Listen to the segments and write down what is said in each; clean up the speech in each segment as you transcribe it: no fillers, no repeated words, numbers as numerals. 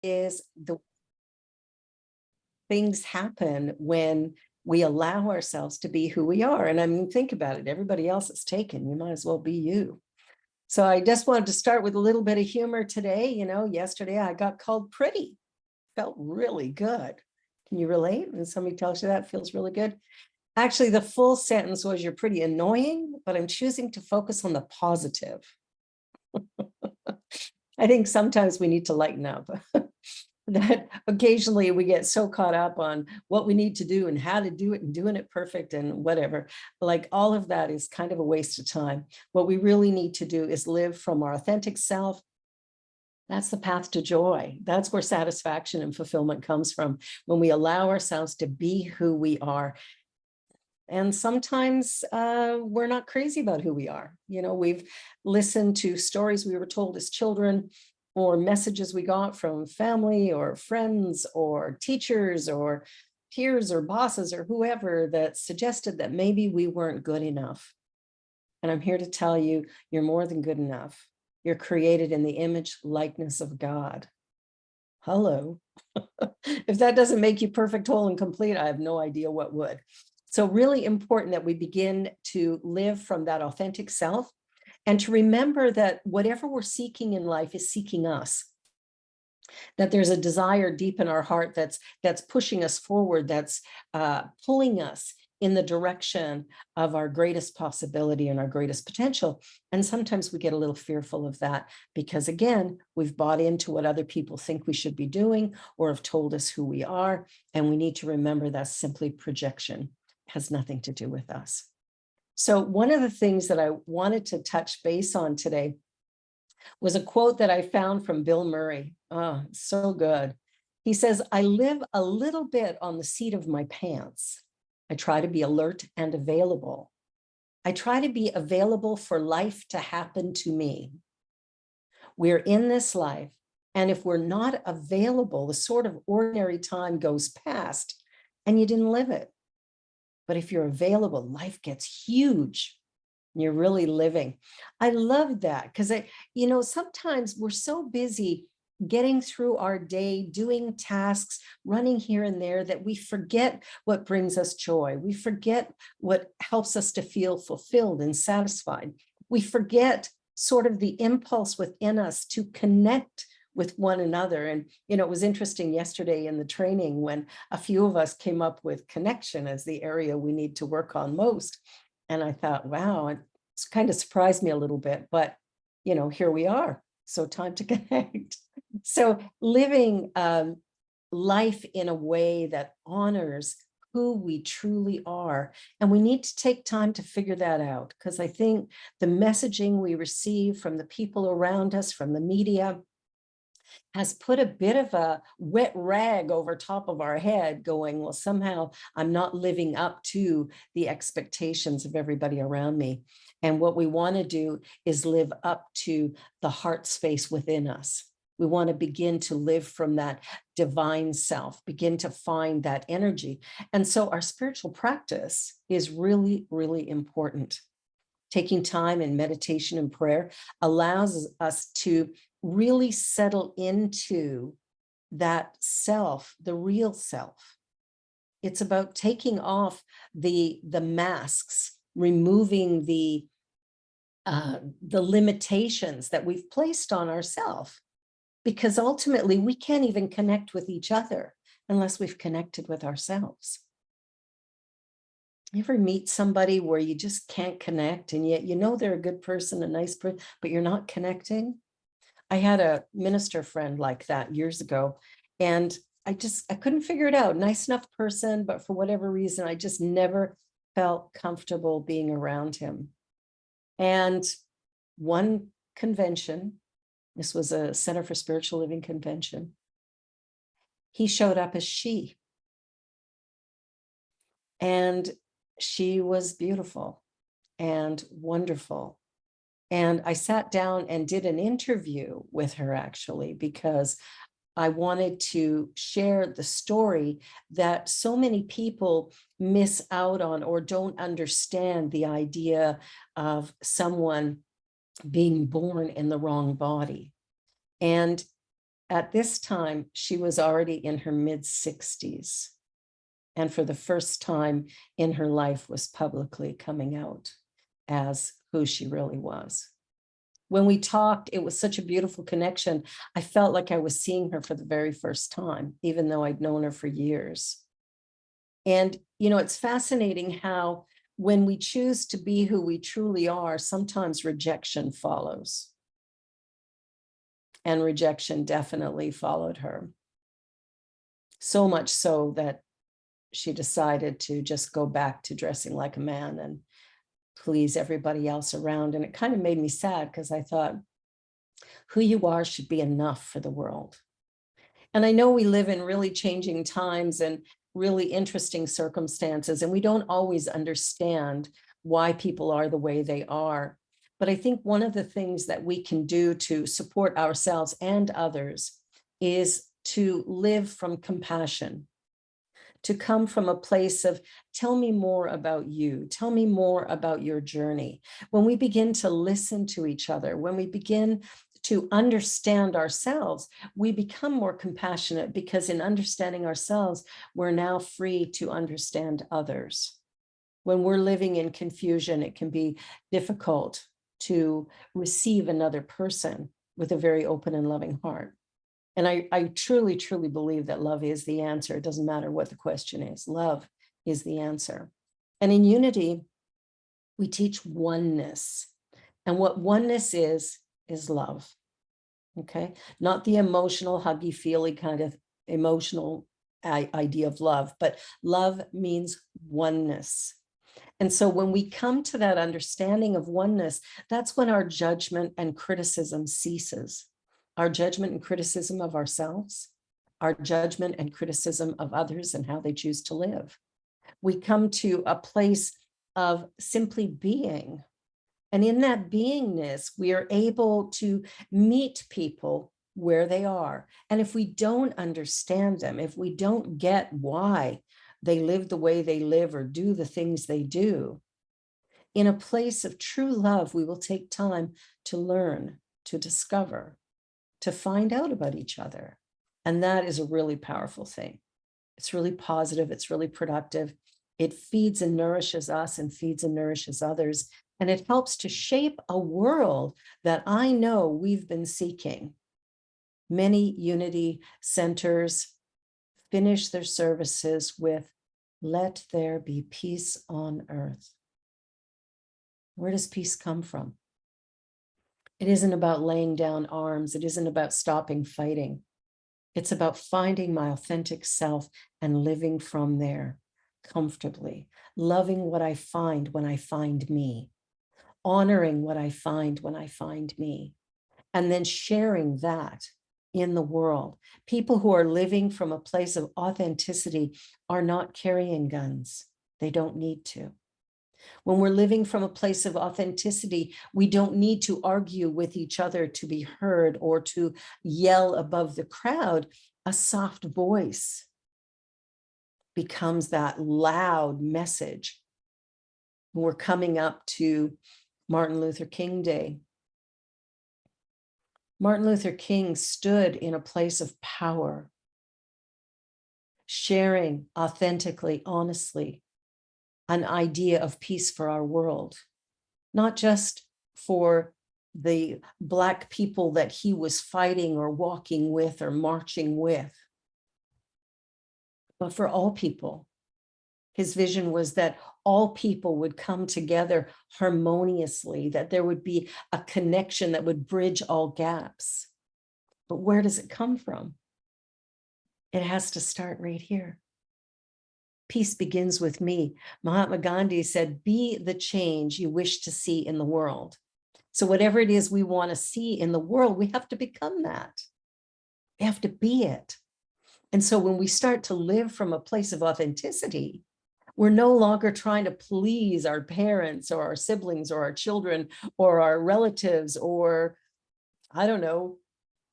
is the things happen when we allow ourselves to be who we are. And I mean, think about it. Everybody else is taken. You might as well be you. So I just wanted to start with a little bit of humor today. You know, yesterday I got called pretty. Felt really good. Can you relate? When somebody tells you that, feels really good. Actually, the full sentence was, you're pretty annoying, but I'm choosing to focus on the positive. I think sometimes we need to lighten up. That occasionally we get so caught up on what we need to do and how to do it and doing it perfect and whatever. Like all of that is kind of a waste of time. What we really need to do is live from our authentic self. That's the path to joy. That's where satisfaction and fulfillment comes from, when we allow ourselves to be who we are. And sometimes we're not crazy about who we are. You know, we've listened to stories we were told as children, or messages we got from family or friends or teachers or peers or bosses or whoever that suggested that maybe we weren't good enough. And I'm here to tell you, you're more than good enough. You're created in the image, likeness of God. Hello. If that doesn't make you perfect, whole, and complete, I have no idea what would. So really important that we begin to live from that authentic self, and to remember that whatever we're seeking in life is seeking us. That there's a desire deep in our heart that's pushing us forward, that's pulling us in the direction of our greatest possibility and our greatest potential. And sometimes we get a little fearful of that because, again, we've bought into what other people think we should be doing or have told us who we are. And we need to remember that's simply projection. It has nothing to do with us. So one of the things that I wanted to touch base on today was a quote that I found from Bill Murray. Oh, so good. He says, I live a little bit on the seat of my pants. I try to be alert and available. I try to be available for life to happen to me. We're in this life, and if we're not available, the sort of ordinary time goes past and you didn't live it. But if you're available, life gets huge. You're really living. I love that because you know, sometimes we're so busy getting through our day, doing tasks, running here and there, that we forget what brings us joy. We forget what helps us to feel fulfilled and satisfied. We forget sort of the impulse within us to connect with one another. And, you know, it was interesting yesterday in the training when a few of us came up with connection as the area we need to work on most. And I thought, wow, it's kind of surprised me a little bit, but, you know, here we are. So time to connect. So living life in a way that honors who we truly are. And we need to take time to figure that out, because I think the messaging we receive from the people around us, from the media, has put a bit of a wet rag over top of our head going, well, somehow I'm not living up to the expectations of everybody around me. And what we want to do is live up to the heart space within us. We want to begin to live from that divine self, begin to find that energy. And so our spiritual practice is really, really important. Taking time in meditation and prayer allows us to really settle into that self, the real self. It's about taking off the masks, removing the limitations that we've placed on ourselves, because ultimately we can't even connect with each other unless we've connected with ourselves. You ever meet somebody where you just can't connect, and yet you know they're a good person, a nice person, but you're not connecting? I had a minister friend like that years ago, and I couldn't figure it out. Nice enough person, but for whatever reason, I just never felt comfortable being around him. And one convention, this was a Center for Spiritual Living convention, he showed up as she. And she was beautiful and wonderful. And I sat down and did an interview with her, actually, because I wanted to share the story that so many people miss out on or don't understand, the idea of someone being born in the wrong body. And At this time, she was already in her mid-60s, and for the first time in her life was publicly coming out as who she really was. When we talked, it was such a beautiful connection. I felt like I was seeing her for the very first time, even though I'd known her for years. And, you know, it's fascinating how when we choose to be who we truly are, sometimes rejection follows. And rejection definitely followed her. So much so that she decided to just go back to dressing like a man and please everybody else around. And it kind of made me sad because I thought, who you are should be enough for the world. And I know we live in really changing times and really interesting circumstances, and we don't always understand why people are the way they are. But I think one of the things that we can do to support ourselves and others is to live from compassion, to come from a place of, tell me more about you, tell me more about your journey. When we begin to listen to each other, when we begin to understand ourselves, we become more compassionate, because in understanding ourselves, we're now free to understand others. When we're living in confusion, it can be difficult to receive another person with a very open and loving heart. And I truly, truly believe that love is the answer. It doesn't matter what the question is. Love is the answer. And in Unity, we teach oneness. And what oneness is love. Okay? Not the emotional, huggy-feely kind of emotional idea of love, but love means oneness. And so when we come to that understanding of oneness, that's when our judgment and criticism ceases. Our judgment and criticism of ourselves, our judgment and criticism of others and how they choose to live. We come to a place of simply being. And in that beingness, we are able to meet people where they are. And if we don't understand them, if we don't get why they live the way they live or do the things they do, in a place of true love, we will take time to learn, to discover, to find out about each other. And that is a really powerful thing. It's really positive. It's really productive. It feeds and nourishes us and feeds and nourishes others. And it helps to shape a world that I know we've been seeking. Many Unity centers finish their services with, let there be peace on earth. Where does peace come from? It isn't about laying down arms. It isn't about stopping fighting. It's about finding my authentic self and living from there comfortably, loving what I find when I find me, honoring what I find when I find me, and then sharing that in the world. People who are living from a place of authenticity are not carrying guns. They don't need to. When we're living from a place of authenticity, we don't need to argue with each other to be heard or to yell above the crowd. A soft voice becomes that loud message. We're coming up to Martin Luther King Day. Martin Luther King stood in a place of power, sharing authentically, honestly, an idea of peace for our world, not just for the Black people that he was fighting or walking with or marching with, but for all people. His vision was that all people would come together harmoniously, that there would be a connection that would bridge all gaps. But where does it come from? It has to start right here. Peace begins with me. Mahatma Gandhi said, be the change you wish to see in the world. So whatever it is we want to see in the world, we have to become that. We have to be it. And so when we start to live from a place of authenticity, we're no longer trying to please our parents or our siblings or our children or our relatives or, I don't know,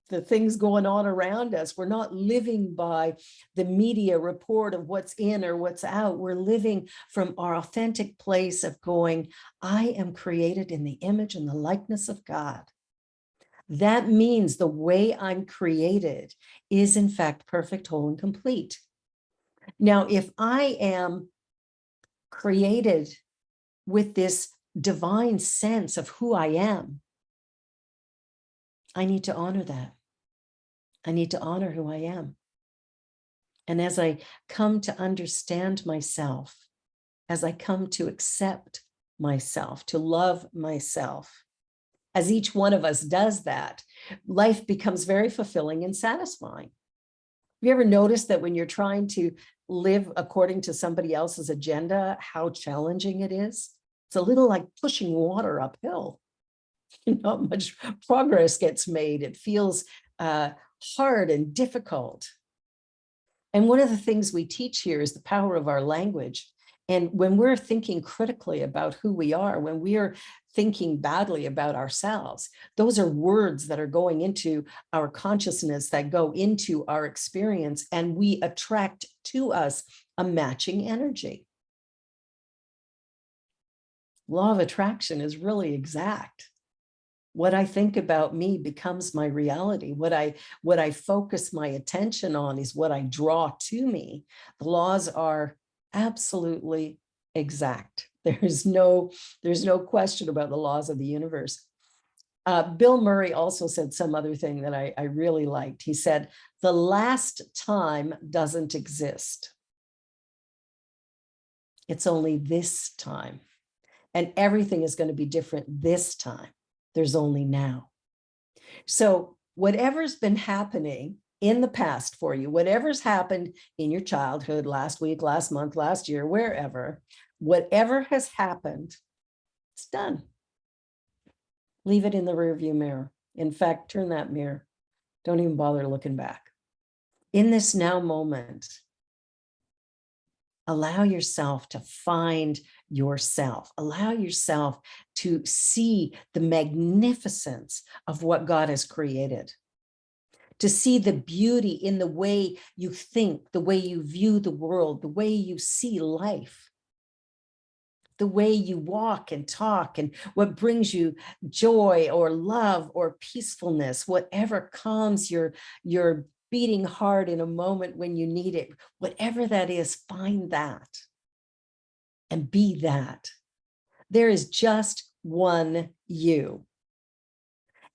the things going on around us. We're not living by the media report of what's in or what's out. We're living from our authentic place of going, I am created in the image and the likeness of God. That means the way I'm created is in fact perfect, whole, and complete. Now, if I am created with this divine sense of who I am, I need to honor that. I need to honor who I am. And as I come to understand myself, as I come to accept myself, to love myself, as each one of us does that, life becomes very fulfilling and satisfying. Have you ever noticed that when you're trying to live according to somebody else's agenda, how challenging it is? It's a little like pushing water uphill. Not much progress gets made. It feels hard and difficult. And one of the things we teach here is the power of our language. And when we're thinking critically about who we are, when we are thinking badly about ourselves, those are words that are going into our consciousness, that go into our experience, and we attract to us a matching energy. Law of attraction is really exact. What I think about me becomes my reality. What I focus my attention on is what I draw to me. The laws are absolutely exact. There's no question about the laws of the universe. Bill Murray also said some other thing that I really liked. He said, the last time doesn't exist. It's only this time. And everything is going to be different this time. There's only now. So whatever's been happening in the past for you, whatever's happened in your childhood, last week, last month, last year, wherever, whatever has happened, it's done. Leave it in the rearview mirror. In fact, turn that mirror. Don't even bother looking back. In this now moment, allow yourself to find yourself. Allow yourself to see the magnificence of what God has created. To see the beauty in the way you think, the way you view the world, the way you see life, the way you walk and talk, and what brings you joy or love or peacefulness, whatever calms your beating heart in a moment when you need it, whatever that is, find that and be that. There is just one you.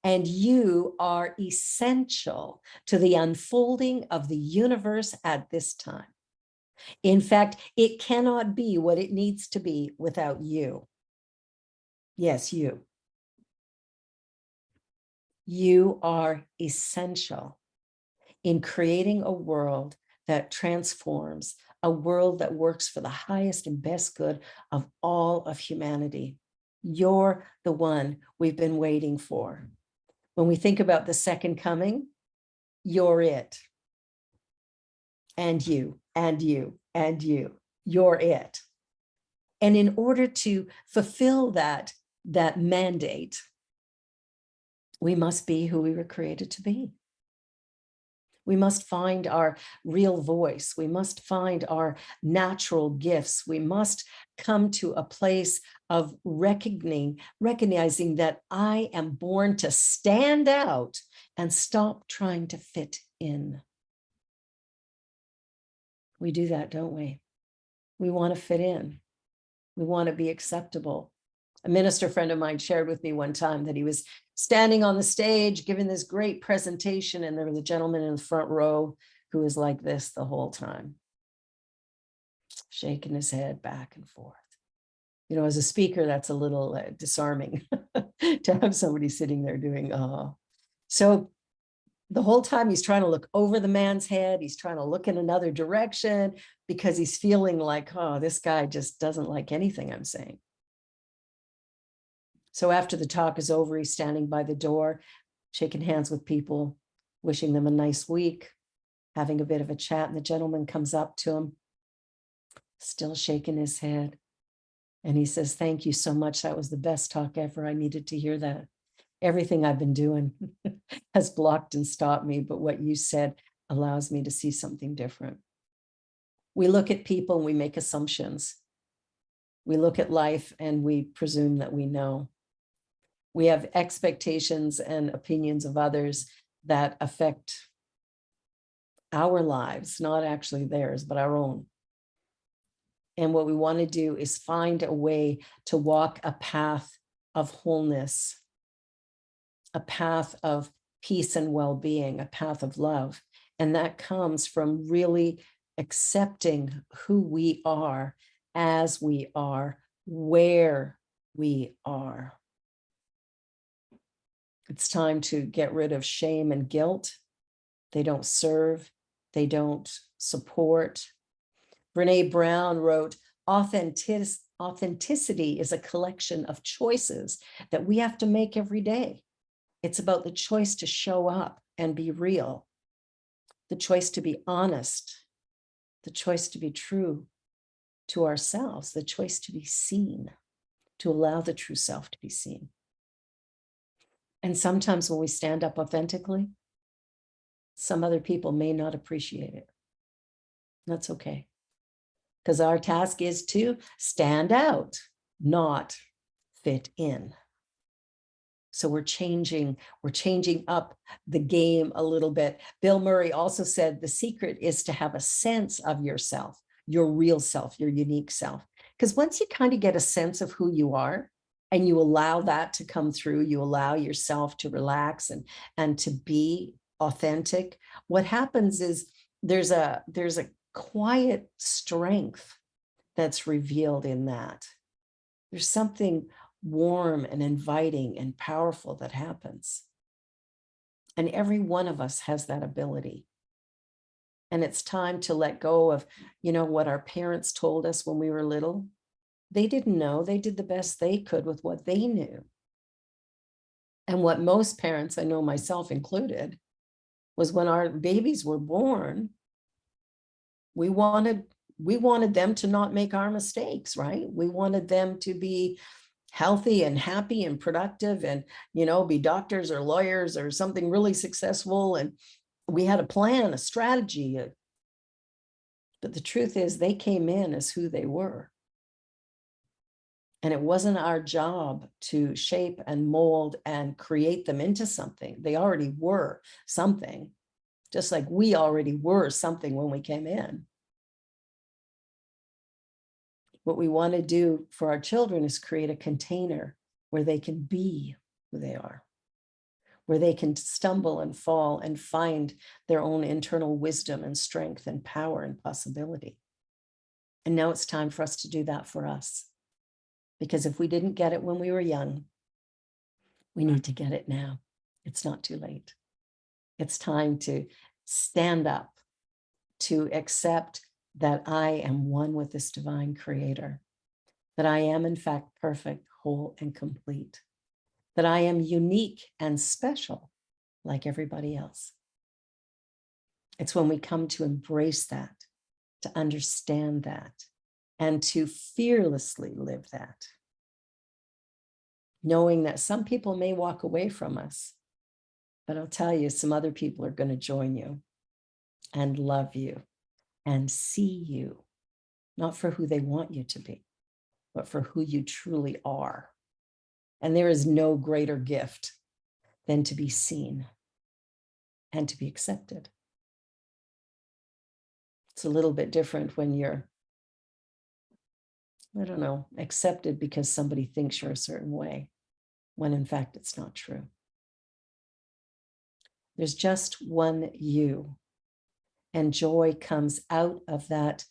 And you are essential to the unfolding of the universe at this time. In fact, it cannot be what it needs to be without you. Yes, you. You are essential in creating a world that transforms, a world that works for the highest and best good of all of humanity. You're the one we've been waiting for. When we think about the second coming, you're it. And you, and you, and you, you're it. And in order to fulfill that mandate, we must be who we were created to be. We must find our real voice. We must find our natural gifts. We must come to a place of recognizing that I am born to stand out and stop trying to fit in. We do that, don't we? We want to fit in. We want to be acceptable. A minister friend of mine shared with me one time that he was standing on the stage giving this great presentation, and there was a gentleman in the front row who was like this the whole time, shaking his head back and forth. You know, as a speaker, that's a little disarming to have somebody sitting there doing, So the whole time he's trying to look over the man's head, he's trying to look in another direction because he's feeling like, oh, this guy just doesn't like anything I'm saying. So after the talk is over, he's standing by the door, shaking hands with people, wishing them a nice week, having a bit of a chat, and the gentleman comes up to him, still shaking his head. And he says, thank you so much. That was the best talk ever. I needed to hear that. Everything I've been doing has blocked and stopped me, but what you said allows me to see something different. We look at people and we make assumptions. We look at life and we presume that we know. We have expectations and opinions of others that affect our lives, not actually theirs, but our own. And what we want to do is find a way to walk a path of wholeness, a path of peace and well-being, a path of love. And that comes from really accepting who we are, as we are, where we are. It's time to get rid of shame and guilt. They don't serve, they don't support. Brene Brown wrote, authenticity is a collection of choices that we have to make every day. It's about the choice to show up and be real, the choice to be honest, the choice to be true to ourselves, the choice to be seen, to allow the true self to be seen. And sometimes when we stand up authentically, some other people may not appreciate it. That's okay. Because our task is to stand out, not fit in. So we're changing up the game a little bit. Bill Murray also said the secret is to have a sense of yourself, your real self, your unique self. Because once you kind of get a sense of who you are and you allow that to come through, you allow yourself to relax and to be authentic, what happens is there's a quiet strength that's revealed in that. There's something warm and inviting and powerful that happens. And every one of us has that ability. And it's time to let go of, what our parents told us when we were little. They didn't know. They did the best they could with what they knew. And what most parents, I know myself included, was when our babies were born, we wanted them to not make our mistakes, right? We wanted them to be healthy and happy and productive and, be doctors or lawyers or something really successful. And we had a plan, a strategy. But the truth is they came in as who they were. And it wasn't our job to shape and mold and create them into something. They already were something, just like we already were something when we came in. What we want to do for our children is create a container where they can be who they are, where they can stumble and fall and find their own internal wisdom and strength and power and possibility. And now it's time for us to do that for us. Because if we didn't get it when we were young, we need to get it now. It's not too late. It's time to stand up, to accept that I am one with this divine creator, that I am in fact perfect, whole, and complete, that I am unique and special like everybody else. It's when we come to embrace that, to understand that, and to fearlessly live that, knowing that some people may walk away from us, but I'll tell you, some other people are going to join you and love you and see you, not for who they want you to be, but for who you truly are. And there is no greater gift than to be seen and to be accepted. It's a little bit different when you're, accepted because somebody thinks you're a certain way, when in fact it's not true. There's just one you, and joy comes out of that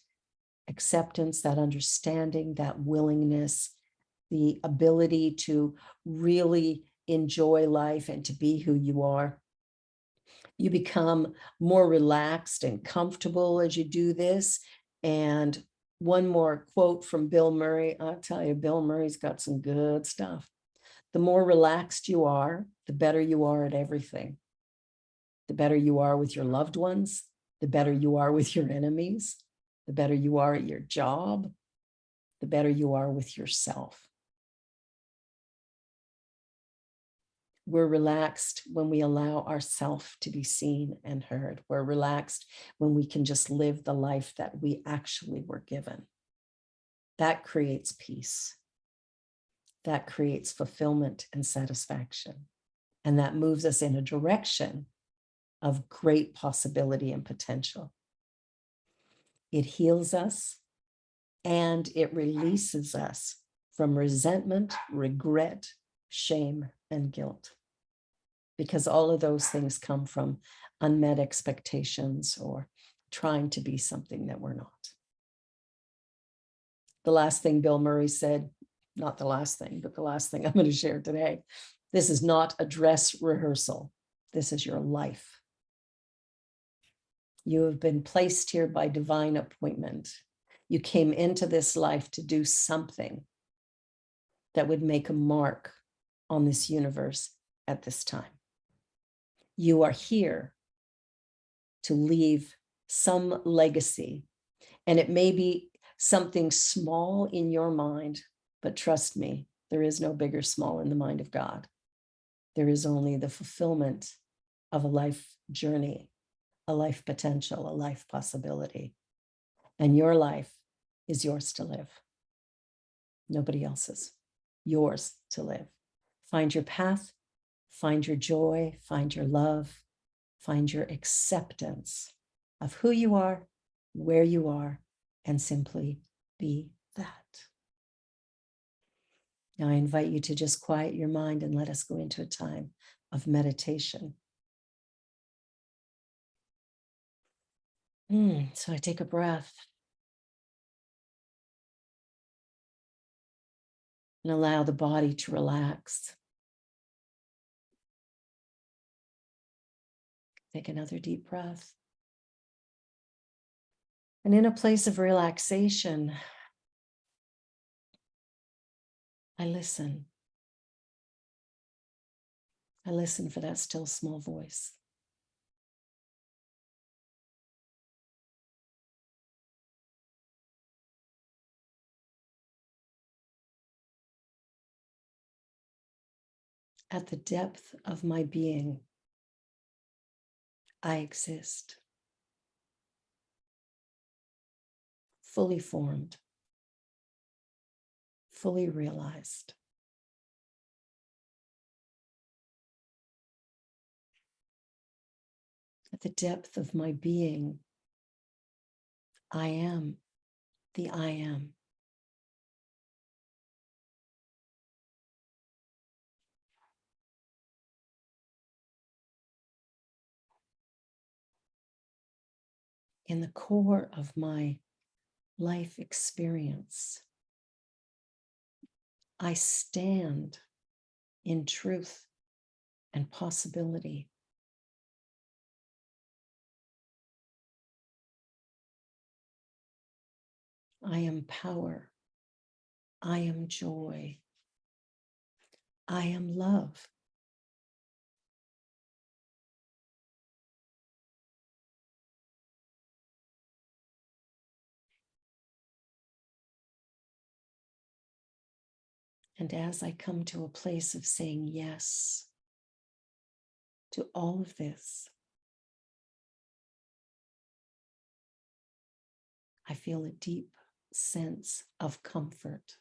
acceptance, that understanding, that willingness, the ability to really enjoy life and to be who you are. You become more relaxed and comfortable as you do this. And one more quote from Bill Murray. I'll tell you, Bill Murray's got some good stuff. The more relaxed you are, the better you are at everything. The better you are with your loved ones, the better you are with your enemies, the better you are at your job, the better you are with yourself. We're relaxed when we allow ourselves to be seen and heard. We're relaxed when we can just live the life that we actually were given. That creates peace. that creates fulfillment and satisfaction. And that moves us in a direction of great possibility and potential. It heals us and it releases us from resentment, regret, shame, and guilt. Because all of those things come from unmet expectations or trying to be something that we're not. The last thing Bill Murray said, not the last thing, but the last thing I'm going to share today. This is not a dress rehearsal. This is your life. You have been placed here by divine appointment. You came into this life to do something that would make a mark on this universe at this time. You are here to leave some legacy, and it may be something small in your mind, but trust me, there is no big or small in the mind of God. There is only the fulfillment of a life journey, a life potential, a life possibility. And your life is yours to live. Nobody else's. Yours to live. Find your path, find your joy, find your love, find your acceptance of who you are, where you are, and simply be that. Now I invite you to just quiet your mind and let us go into a time of meditation. So I take a breath and allow the body to relax. Take another deep breath. And in a place of relaxation, I listen. I listen for that still small voice. At the depth of my being, I exist, fully formed, fully realized. At the depth of my being, I am the I am. In the core of my life experience, I stand in truth and possibility. I am power. I am joy. I am love. And as I come to a place of saying yes to all of this, I feel a deep sense of comfort.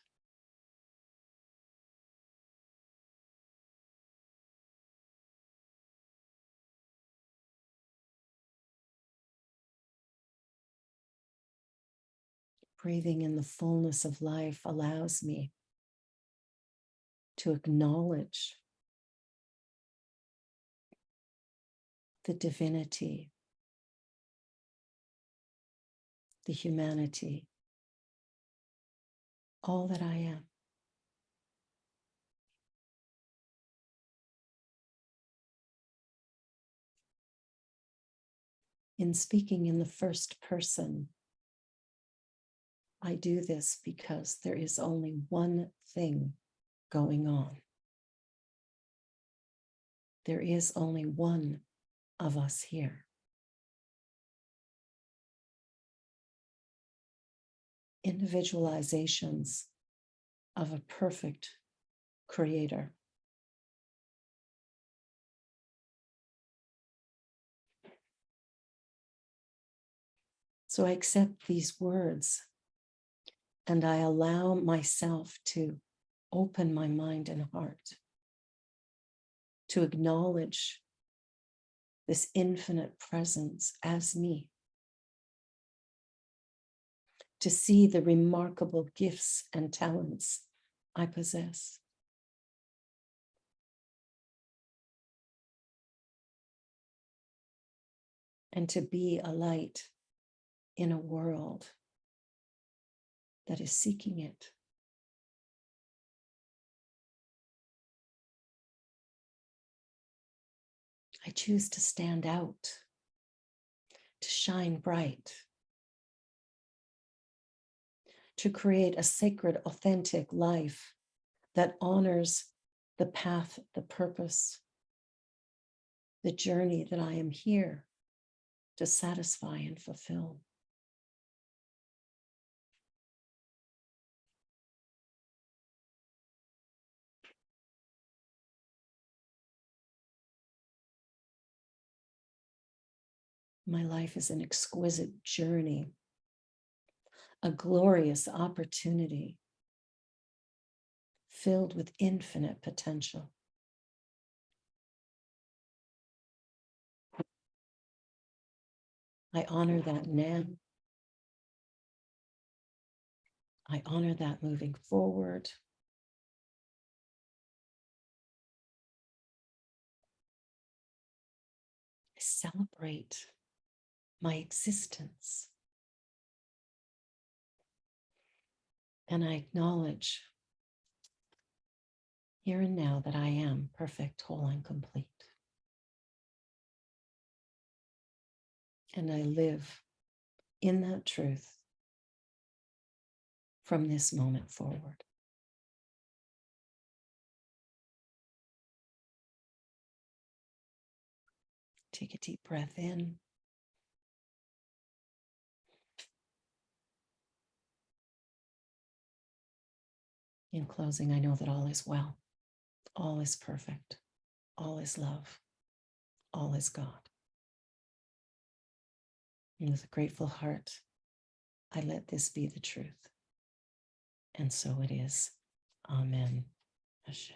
Breathing in the fullness of life allows me to acknowledge the divinity, the humanity, all that I am. In speaking in the first person, I do this because there is only one thing going on. There is only one of us here. Individualizations of a perfect creator. So I accept these words and I allow myself to open my mind and heart to acknowledge this infinite presence as me, to see the remarkable gifts and talents I possess. And to be a light in a world that is seeking it. I choose to stand out, to shine bright, to create a sacred, authentic life that honors the path, the purpose, the journey that I am here to satisfy and fulfill. My life is an exquisite journey, a glorious opportunity filled with infinite potential. I honor that now. I honor that moving forward. I celebrate my existence. And I acknowledge here and now that I am perfect, whole, and complete. And I live in that truth from this moment forward. Take a deep breath in. In closing, I know that all is well, all is perfect, all is love, all is God. And with a grateful heart, I let this be the truth. And so it is. Amen. Ashe.